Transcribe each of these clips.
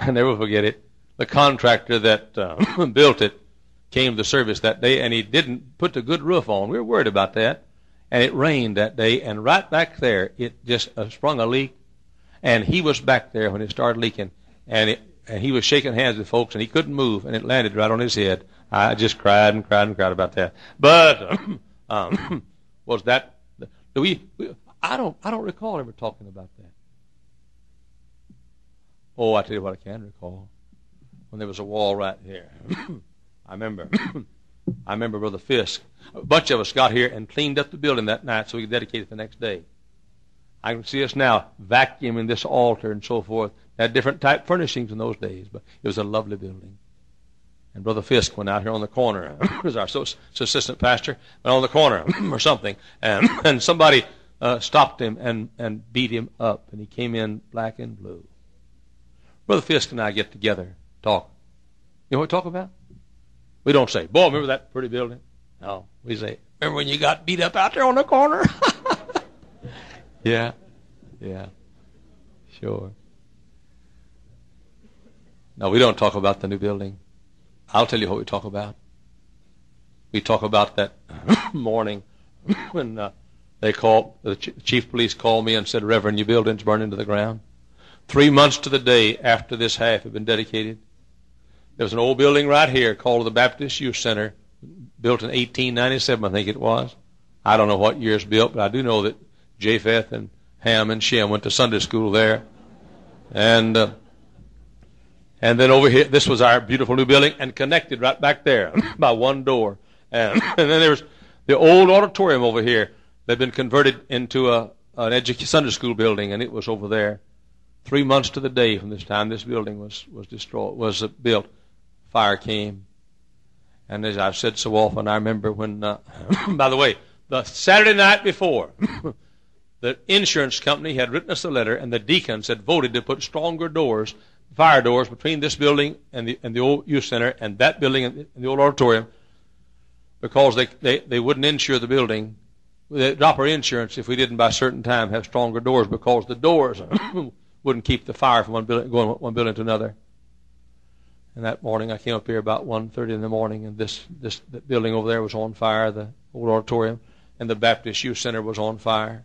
I never forget it. The contractor that built it came to the service that day, and he didn't put the good roof on. We were worried about that. And it rained that day, and right back there, it just sprung a leak. And he was back there when it started leaking, and he was shaking hands with folks, and he couldn't move, and it landed right on his head. I just cried and cried and cried about that. But was that? I don't recall ever talking about that. Oh, I tell you what, I can recall. When there was a wall right here, I remember Brother Fisk. A bunch of us got here and cleaned up the building that night so we could dedicate it the next day. I can see us now vacuuming this altar and so forth. They had different type furnishings in those days, but it was a lovely building. And Brother Fisk went out here on the corner. He was our assistant pastor. Went on the corner or something, and somebody stopped him and beat him up, and he came in black and blue. Brother Fisk and I get together, talk. You know what we talk about? We don't say, boy, remember that pretty building? No, we say, remember when you got beat up out there on the corner? Yeah, sure. No, we don't talk about the new building. I'll tell you what we talk about. We talk about that morning when the chief police called me and said, Reverend, your building's burned into the ground. 3 months to the day after this half had been dedicated. There was an old building right here called the Baptist Youth Center, built in 1897, I think it was. I don't know what year it's built, but I do know that Japheth and Ham and Shem went to Sunday school there. And then over here, this was our beautiful new building, and connected right back there by one door. And then there was the old auditorium over here. They'd been converted into an Sunday school building, and it was over there. 3 months to the day from this time this building was built. Fire came. And as I've said so often, I remember when, by the way, the Saturday night before, the insurance company had written us a letter, and the deacons had voted to put stronger doors, fire doors, between this building and the old youth center and that building and the old auditorium, because they wouldn't insure the building. They'd drop our insurance if we didn't by a certain time have stronger doors, because the doors wouldn't keep the fire from going one building to another. And that morning I came up here about 1:30 in the morning, and this building over there was on fire, the old auditorium, and the Baptist Youth Center was on fire.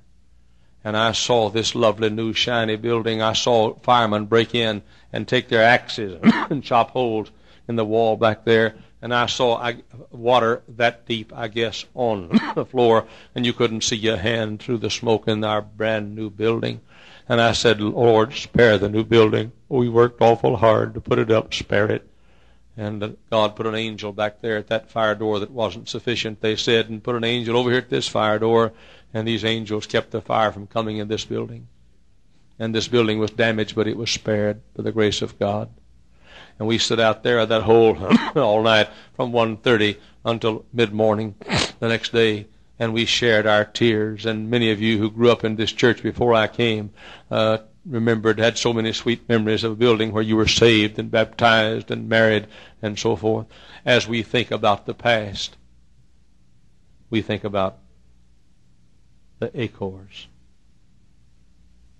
And I saw this lovely new shiny building. I saw firemen break in and take their axes and chop holes in the wall back there. And I saw water that deep, I guess, on the floor, and you couldn't see your hand through the smoke in our brand new building. And I said, Lord, spare the new building. We worked awful hard to put it up, spare it. And God put an angel back there at that fire door that wasn't sufficient, they said, and put an angel over here at this fire door, and these angels kept the fire from coming in this building. And this building was damaged, but it was spared by the grace of God. And we stood out there at that hole all night from 1:30 until mid-morning the next day, and we shared our tears. And many of you who grew up in this church before I came had so many sweet memories of a building where you were saved and baptized and married and so forth. As we think about the past, we think about the acres.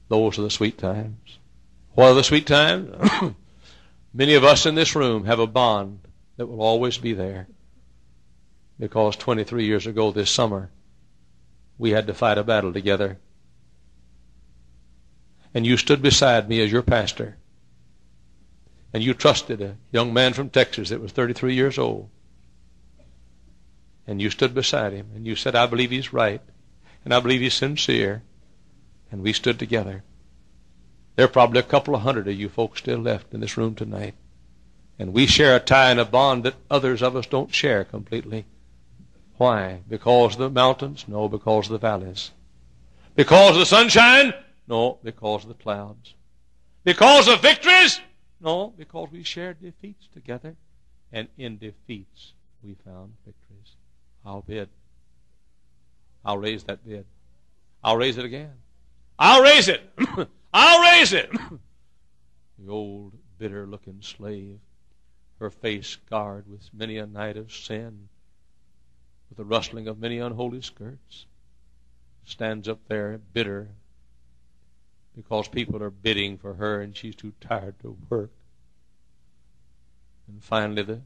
Those are the sweet times. What are the sweet times? Many of us in this room have a bond that will always be there, because 23 years ago this summer we had to fight a battle together. And you stood beside me as your pastor, and you trusted a young man from Texas that was 33 years old. And you stood beside him, and you said, I believe he's right, and I believe he's sincere. And we stood together. There are probably a couple of hundred of you folks still left in this room tonight. And we share a tie and a bond that others of us don't share completely. Why? Because of the mountains? No, because of the valleys. Because of the sunshine? No, because of the clouds. Because of victories? No, because we shared defeats together. And in defeats we found victories. I'll bid. I'll raise that bid. I'll raise it again. I'll raise it. I'll raise it. The old bitter-looking slave, her face scarred with many a night of sin, with the rustling of many unholy skirts, stands up there bitter because people are bidding for her and she's too tired to work. And finally the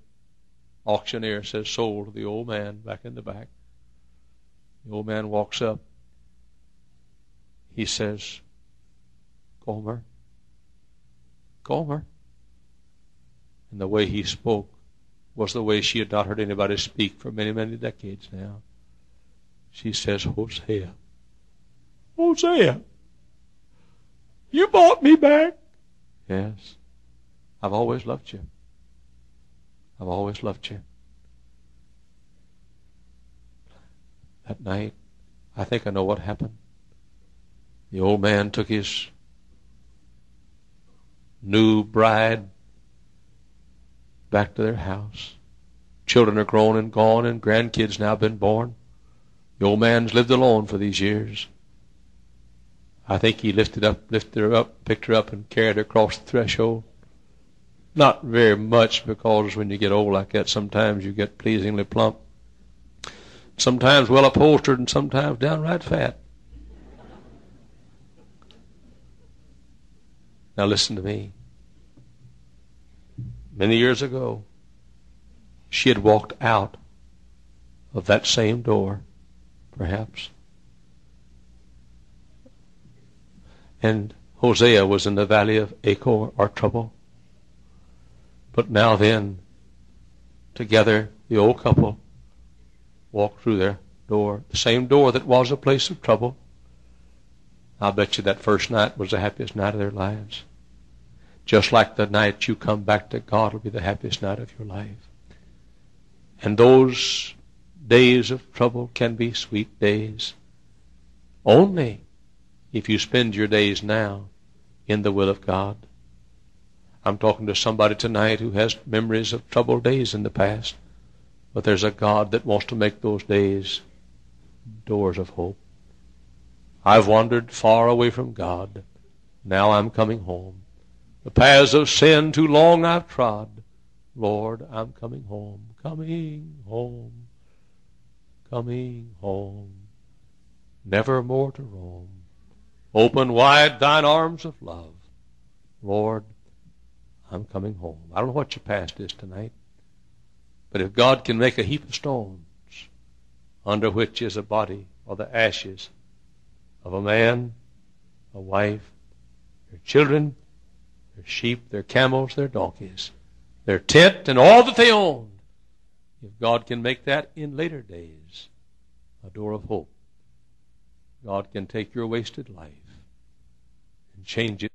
auctioneer says, sold to the old man back in the back. The old man walks up. He says, Gomer. Gomer. And the way he spoke was the way she had not heard anybody speak for many, many decades now. She says, Hosea. Hosea, you bought me back. Yes. I've always loved you. I've always loved you. That night, I think I know what happened. The old man took his new bride back to their house. Children are grown and gone, and grandkids now been born. The old man's lived alone for these years. I think he lifted her up, picked her up, and carried her across the threshold. Not very much, because when you get old like that, sometimes you get pleasingly plump. Sometimes well upholstered, and sometimes downright fat. Now listen to me. Many years ago, she had walked out of that same door, perhaps. And Hosea was in the valley of Achor, or trouble. But now then, together, the old couple walked through their door, the same door that was a place of trouble. I'll bet you that first night was the happiest night of their lives. Just like the night you come back to God will be the happiest night of your life. And those days of trouble can be sweet days only if you spend your days now in the will of God. I'm talking to somebody tonight who has memories of troubled days in the past, but there's a God that wants to make those days doors of hope. I've wandered far away from God. Now I'm coming home. The paths of sin too long I've trod. Lord, I'm coming home, coming home, coming home, never more to roam. Open wide thine arms of love. Lord, I'm coming home. I don't know what your past is tonight, but if God can make a heap of stones under which is a body or the ashes of a man, a wife, their children, their sheep, their camels, their donkeys, their tent, and all that they owned, if God can make that in later days a door of hope, God can take your wasted life and change it